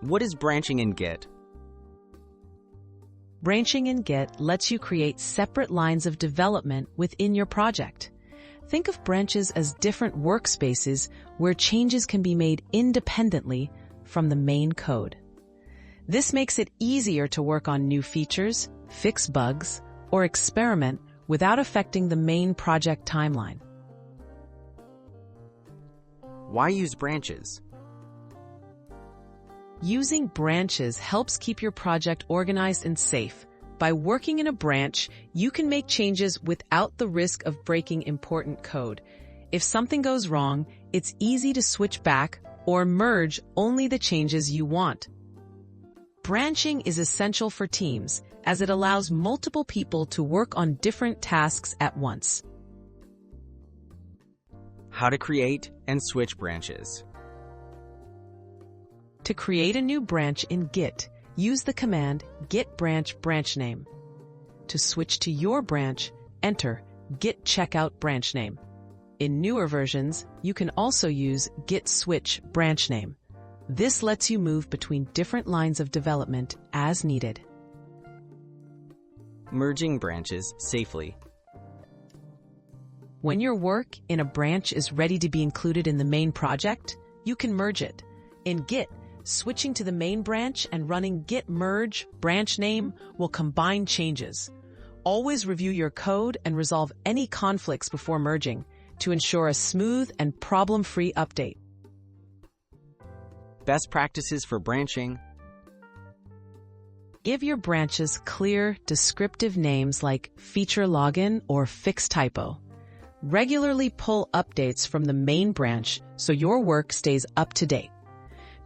What is branching in Git? Branching in Git lets you create separate lines of development within your project. Think of branches as different workspaces where changes can be made independently from the main code. This makes it easier to work on new features, fix bugs, or experiment without affecting the main project timeline. Why use branches? Using branches helps keep your project organized and safe. By working in a branch, you can make changes without the risk of breaking important code. If something goes wrong, it's easy to switch back or merge only the changes you want. Branching is essential for teams, as it allows multiple people to work on different tasks at once. How to create and switch branches. To create a new branch in Git, use the command git branch branch name. To switch to your branch, enter git checkout branch name. In newer versions, you can also use git switch branch name. This lets you move between different lines of development as needed. Merging branches safely. When your work in a branch is ready to be included in the main project, you can merge it. In Git, switching to the main branch and running git merge branch name will combine changes. Always review your code and resolve any conflicts before merging to ensure a smooth and problem-free update. Best practices for branching. Give your branches clear, descriptive names like feature login or fix typo. Regularly pull updates from the main branch so your work stays up to date.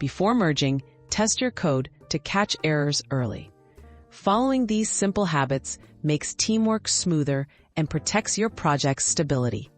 Before merging, test your code to catch errors early. Following these simple habits makes teamwork smoother and protects your project's stability.